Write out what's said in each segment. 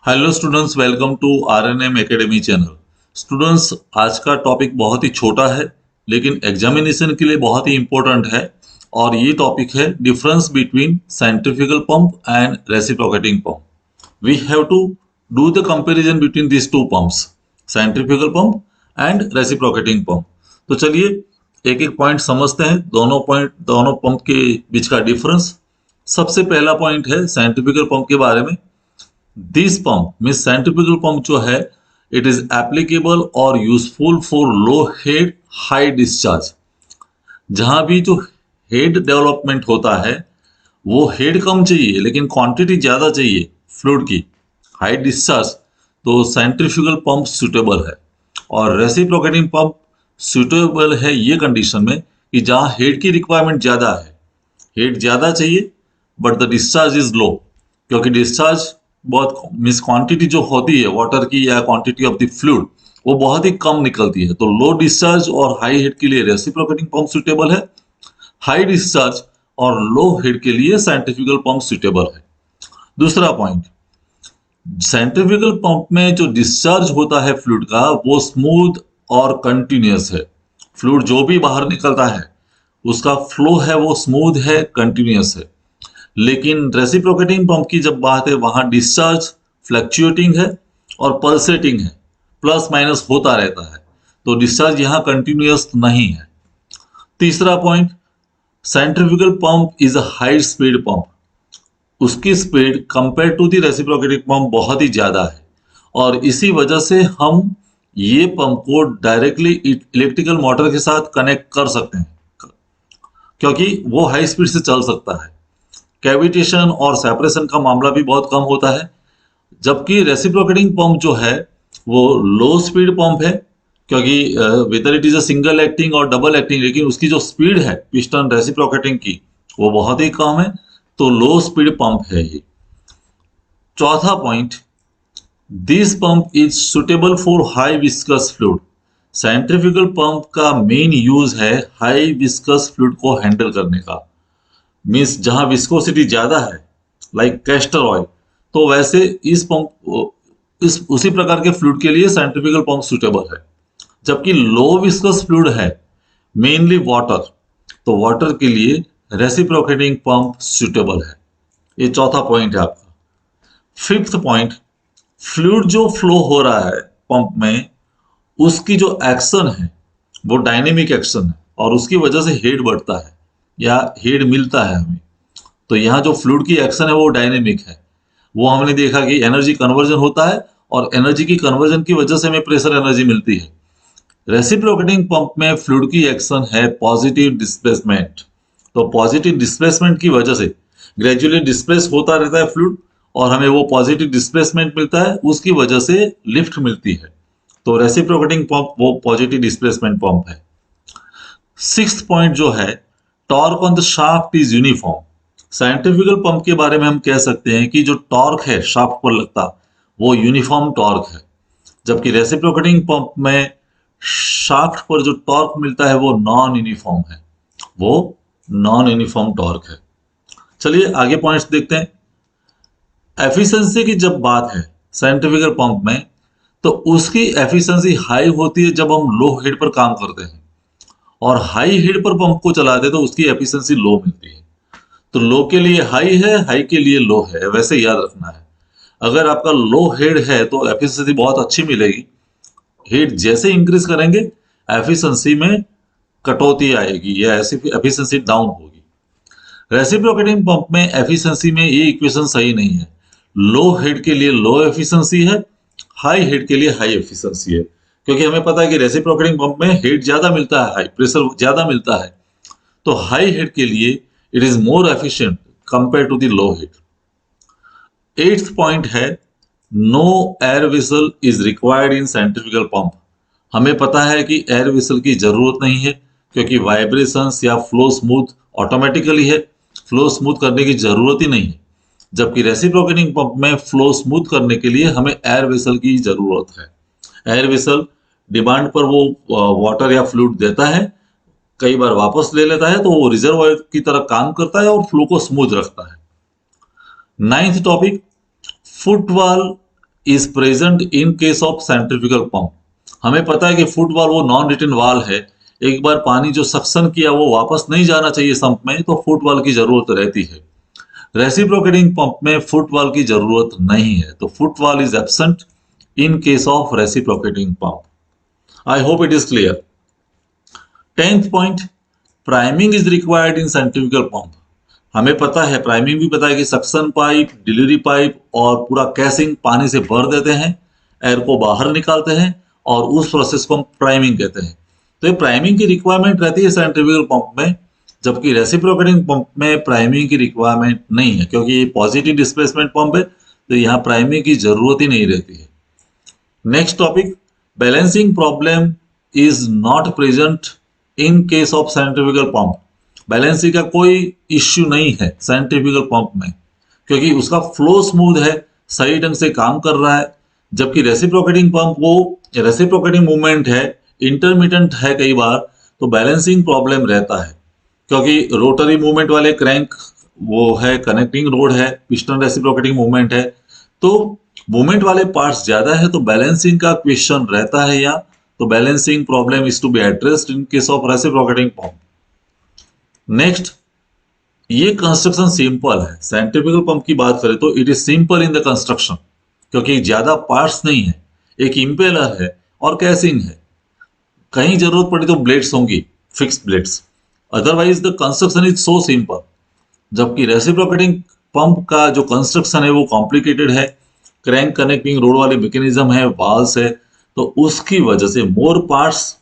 Hello students, welcome to RNM academy channel. Students, आज का topic बहुत ही छोटा है लेकिन एग्जामिनेशन के लिए बहुत ही इंपॉर्टेंट है। और ये टॉपिक है difference between centrifugal pump and reciprocating pump. We have to do the comparison between this two pumps, centrifugal pump and reciprocating pump. तो चलिए एक एक पॉइंट समझते हैं, दोनों पंप के बीच का डिफरेंस। सबसे पहला पॉइंट है सेंट्रीफ्यूगल पंप के बारे में। This pump means centrifugal pump जो है, इट इज एप्लीकेबल और useful for low head high discharge. जहां भी जो हेड डेवलपमेंट होता है वो हेड कम चाहिए लेकिन क्वांटिटी ज्यादा चाहिए फ्लूइड की, हाई डिस्चार्ज, तो सेंट्रीफ्यूगल पंप सुटेबल है। और रेसिप्रोकेटिंग पंप सुटेबल है ये कंडीशन में कि जहां हेड की रिक्वायरमेंट ज्यादा है, हेड ज्यादा चाहिए but the discharge is low. क्योंकि डिस्चार्ज बहुत मीन्स क्वांटिटी जो होती है वाटर की या क्वांटिटी ऑफ द फ्लूइड वो बहुत ही कम निकलती है, तो लो डिस्चार्ज और हाई हेड के लिए रेसिप्रोकेटिंग पंप सुटेबल है। हाई डिस्चार्ज और लो हेड के लिए सेंट्रीफ्यूगल पंप सुटेबल है। दूसरा पॉइंट, सेंट्रीफ्यूगल पंप में जो डिस्चार्ज होता है फ्लूइड का वो स्मूथ और कंटिन्यूअस है। फ्लूइड जो भी बाहर निकलता है उसका फ्लो है वो स्मूथ है, कंटिन्यूअस है। लेकिन रेसिप्रोकेटिंग पंप की जब बात है वहां डिस्चार्ज फ्लक्चुएटिंग है और पल्सेटिंग है, प्लस माइनस होता रहता है, तो डिस्चार्ज यहां कंटिन्यूअस नहीं है। तीसरा point, centrifugal pump is a high speed pump. उसकी speed compare to the reciprocating pump बहुत ही ज्यादा है और इसी वजह से हम ये पंप को डायरेक्टली इलेक्ट्रिकल मोटर के साथ कनेक्ट कर सकते हैं क्योंकि वो हाई स्पीड से चल सकता है। कैविटेशन और सेपरेशन का मामला भी बहुत कम होता है। जबकि रेसिप्रोकेटिंग पंप जो है वो लो स्पीड पंप है, क्योंकि whether it is a single acting और डबल एक्टिंग, लेकिन उसकी जो स्पीड है पिस्टन रेसिप्रोकेटिंग की वो बहुत ही कम है, तो लो स्पीड पंप है ये। चौथा point, this pump is suitable for high viscous fluid. Centrifugal pump का मेन यूज है हाई विस्कस फ्लूइड को हैंडल करने का। मीन्स जहां विस्कोसिटी ज्यादा है, लाइक कैस्टर ऑयल, तो वैसे इस पंप इस उसी प्रकार के फ्लूइड के लिए सेंट्रीफ्यूगल पंप सुटेबल है। जबकि लो विस्कस फ्लूइड है, मेनली वाटर, तो वाटर के लिए रेसिप्रोकेटिंग पंप सुटेबल है। ये चौथा पॉइंट है आपका। फिफ्थ पॉइंट, फ्लूइड जो फ्लो हो रहा है पंप में उसकी जो एक्शन है वो डायनेमिक एक्शन है और उसकी वजह से हेड बढ़ता है या हेड मिलता है हमें। तो यहाँ जो फ्लूइड की एक्शन है वो डायनेमिक है। वो हमने देखा कि एनर्जी कन्वर्जन होता है और एनर्जी की कन्वर्जन की वजह से हमें प्रेशर एनर्जी मिलती है। रेसिप्रोकेटिंग पंप में फ्लूइड की एक्शन है पॉजिटिव डिस्प्लेसमेंट। तो पॉजिटिव डिस्प्लेसमेंट की वजह से ग्रेजुअली डिस्प्लेस होता रहता है फ्लूइड और हमें वो पॉजिटिव डिस्प्लेसमेंट मिलता है, उसकी वजह से लिफ्ट मिलती है। तो रेसिप्रोकेटिंग पंप वो पॉजिटिव डिस्प्लेसमेंट पंप है। सिक्स्थ पॉइंट जो है, torque on the shaft is uniform. Scientifical pump के बारे में हम कह सकते हैं कि जो टॉर्क है शाफ्ट पर लगता वो यूनिफॉर्म टॉर्क है। जबकि रेसिप्रोकेटिंग पंप में शाफ्ट पर जो टॉर्क मिलता है वो नॉन यूनिफॉर्म है, वो नॉन यूनिफॉर्म टॉर्क है। चलिए आगे पॉइंट्स देखते हैं। एफिशिएंसी की जब बात है साइंटिफिकल पंप में, तो उसकी एफिशिएंसी हाई होती है जब हम लो हेड पर काम करते हैं और हाई हेड पर पंप को चलाते हैं तो उसकी एफिशिएंसी लो मिलती है। तो लो के लिए हाई है, हाई के लिए लो है, वैसे याद रखना है। अगर आपका लो हेड है तो एफिशिएंसी बहुत अच्छी मिलेगी। हेड जैसे इंक्रीज करेंगे एफिशिएंसी में कटौती आएगी या ऐसी एफिशिएंसी डाउन होगी। रेसिप्रोकेटिंग पंप में एफिशिएंसी में ये इक्वेशन सही नहीं है। लो हेड के लिए लो एफिशिएंसी है, हाई हेड के लिए हाई एफिशिएंसी है। क्योंकि हमें पता है कि रेसिप्रोकेटिंग पंप में हेड ज्यादा मिलता है, हाई प्रेशर ज्यादा मिलता है, तो हाई हेड के लिए it is more efficient compare to the low head. Eighth point है, no air vessel is required in centrifugal pump. हमें पता है कि एयर विसल की जरूरत नहीं है क्योंकि वाइब्रेशंस या फ्लो स्मूथ ऑटोमेटिकली है, फ्लो स्मूथ करने की जरूरत ही नहीं है। जबकि रेसिप्रोकेटिंग पंप में फ्लो स्मूथ करने के लिए हमें एयर वेसल की जरूरत है। एयर वेसल डिमांड पर वो वाटर या फ्लूइड देता है, कई बार वापस ले लेता है, तो वो रिजर्वायर की तरह काम करता है और फ्लो को स्मूथ रखता है। Ninth topic, football is present in case of centrifugal pump. हमें पता है कि फुट वाल्व वो नॉन रिटन वाल्व है, एक बार पानी जो सक्शन किया वो वापस नहीं जाना चाहिए संप में, तो फुट वाल्व की जरूरत रहती है। रेसिप्रोकेटिंग पंप में फुट वाल्व की जरूरत नहीं है, तो foot valve is absent in case of reciprocating pump. I hope it is clear. 10th point, priming is required in centrifugal pump. हमें पता है, प्राइमिंग भी पता है कि सक्शन पाइप, डिलीवरी पाइप और पूरा कैसिंग पानी से भर देते हैं, एयर को बाहर निकालते हैं और उस प्रोसेस को हम प्राइमिंग कहते हैं। तो ये प्राइमिंग की रिक्वायरमेंट रहती है सेंट्रीफ्यूगल पंप में, जबकि रेसिप्रोकेटिंग पंप में प्राइमिंग की रिक्वायरमेंट नहीं है, क्योंकि ये पॉजिटिव डिस्प्लेसमेंट पंप है, तो यहाँ प्राइमिंग की जरूरत ही नहीं रहती है। Next topic, balancing problem is not present in case of centrifugal pump. Balancing का कोई इश्यू नहीं है सेंट्रीफ्यूगल पंप में, क्योंकि उसका फ्लो स्मूथ है, सही ढंग से काम कर रहा है। जबकि रेसिप्रोकेटिंग पंप वो रेसिप्रोकेटिंग मूवमेंट है, इंटरमिटेंट है कई बार, तो बैलेंसिंग प्रॉब्लम रहता है, क्योंकि रोटरी मूवमेंट वाले क्रैंक वो है, कनेक्टिंग रोड है, पिस्टन रेसिप्रोकेटिंग मूवमेंट है, तो मूवमेंट वाले पार्ट्स ज्यादा है, तो बैलेंसिंग का क्वेश्चन रहता है यहाँ। तो balancing problem is to be addressed in case of reciprocating pump. Next, ये कंस्ट्रक्शन सिंपल है। सेंट्रीफ्यूगल पंप की बात करें तो it is simple in the construction, क्योंकि ज्यादा पार्ट्स नहीं है, एक इंपेलर है और कैसिंग है। कहीं जरूरत पड़ी तो ब्लेड्स होंगी, fixed blades, otherwise the construction is so simple. जबकि रेसिप्रोकेटिंग पंप का जो कंस्ट्रक्शन है वो कॉम्प्लिकेटेड है, क्रैंक कनेक्टिंग रोड वाले मैकेनिज्म है, वाल्स है, तो उसकी वजह से more parts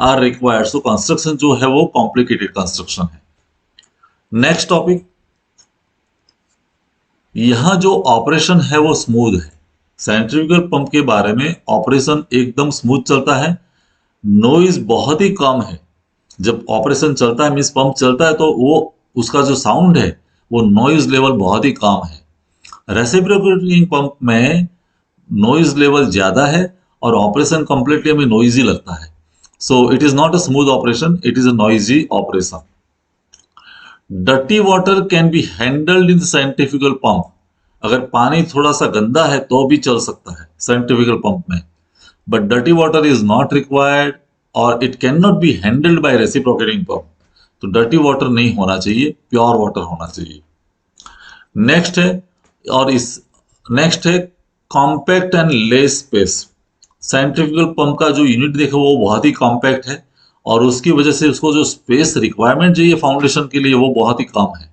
are required, so construction जो है वो कॉम्प्लिकेटेड कंस्ट्रक्शन है। नेक्स्ट टॉपिक, यहां जो ऑपरेशन है वो स्मूथ है। सेंट्रीफ्यूगल पंप के बारे में ऑपरेशन एकदम स्मूथ चलता है, नॉइज बहुत ही कम है। जब ऑपरेशन चलता है, मीन्स पंप चलता है, तो वो उसका जो साउंड है वो नॉइज लेवल बहुत ही कम है। रेसिप्रोकेटिंग पंप में नॉइज लेवल ज्यादा है और ऑपरेशन कंप्लीटली हमें नॉइजी लगता है। So it is not a smooth operation, it is a noisy operation. Dirty water can be handled in centrifugal pump. अगर पानी थोड़ा सा गंदा है तो भी चल सकता है सेंट्रीफ्यूगल पंप में, but dirty water is not required और it can not be handled by reciprocating pump. तो डर्टी वाटर नहीं होना चाहिए, प्योर वाटर होना चाहिए। नेक्स्ट है, और इस नेक्स्ट है compact and less space. Centrifugal pump का जो यूनिट देखो वो बहुत ही कॉम्पैक्ट है और उसकी वजह से उसको जो स्पेस रिक्वायरमेंट चाहिए फाउंडेशन के लिए वो बहुत ही कम है।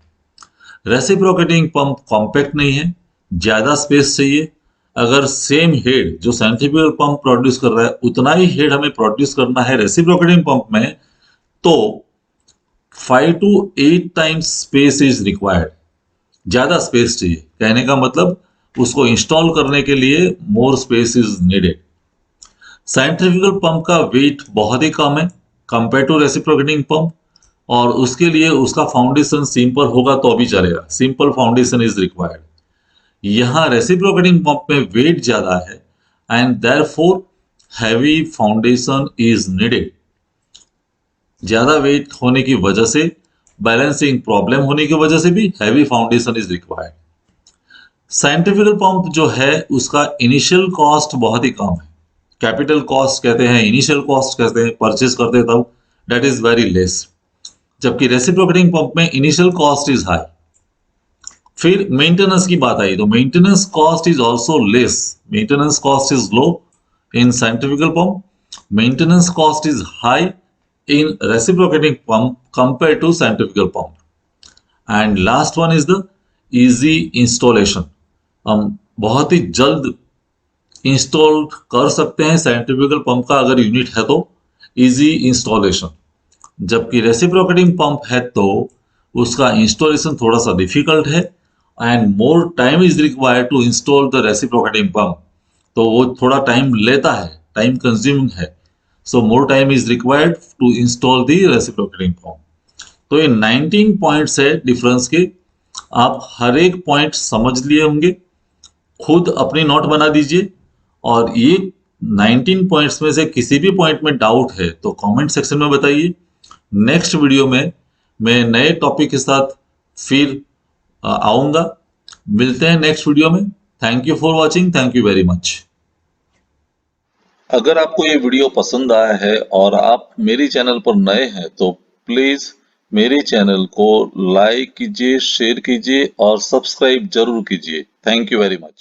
रेसिप्रोकेटिंग पंप कॉम्पैक्ट नहीं है, ज्यादा स्पेस चाहिए। अगर सेम हेड जो सेंट्रीफ्यूगल पंप प्रोड्यूस कर रहा है उतना ही हेड हमें प्रोड्यूस करना है रेसिप्रोकेटिंग पंप में, तो 5 to 8 times space is required. ज्यादा स्पेस चाहिए, कहने का मतलब उसको इंस्टॉल करने के लिए more space is needed. Centrifugal pump का वेट बहुत ही कम है कंपेयर टू रेसिप्रोकेटिंग पंप, और उसके लिए उसका फाउंडेशन सिंपल होगा तो भी चलेगा, सिंपल फाउंडेशन इज रिक्वायर्ड। यहाँ रेसिप्रोकेटिंग पंप में वेट ज्यादा है and therefore heavy foundation is needed. ज्यादा वेट होने की वजह से, बैलेंसिंग प्रॉब्लम होने की वजह से भी heavy foundation is required. Centrifugal pump जो है उसका इनिशियल कॉस्ट बहुत ही कम है, कैपिटल कॉस्ट कहते हैं, इनिशियल कॉस्ट कहते हैं, परचेज करते तब, दैट इज वेरी लेस। जबकि रेसिप्रोकेटिंग पंप में इनिशियल कॉस्ट इज हाई। फिर मेंटेनेंस की बात आई तो maintenance cost is also less, maintenance cost is low in centrifugal pump, maintenance cost is high in reciprocating pump compared to centrifugal pump. And last one is the easy installation. हम बहुत ही जल्द install कर सकते हैं centrifugal pump का अगर unit है तो, इजी इंस्टॉलेशन। जबकि रेसिप्रोकेटिंग पंप है तो उसका इंस्टॉलेशन थोड़ा सा डिफिकल्ट है and more time is required to install the reciprocating pump, तो वो थोड़ा टाइम लेता है, टाइम कंज्यूमिंग है। So more time is required to install the reciprocating pump. तो ये 19 पॉइंट्स है डिफरेंस के, आप हर एक पॉइंट समझ लिए होंगे, खुद अपनी नोट बना दीजिए। और ये 19 पॉइंट्स में से किसी भी पॉइंट में डाउट है तो कमेंट सेक्शन में बताइए। नेक्स्ट वीडियो में मैं नए टॉपिक के साथ फिर आऊंगा। मिलते हैं नेक्स्ट वीडियो में। Thank you for watching, thank you very much. अगर आपको ये वीडियो पसंद आया है और आप मेरी चैनल पर नए हैं तो प्लीज मेरे चैनल को लाइक कीजिए, शेयर कीजिए और सब्सक्राइब जरूर कीजिए। Thank you very much.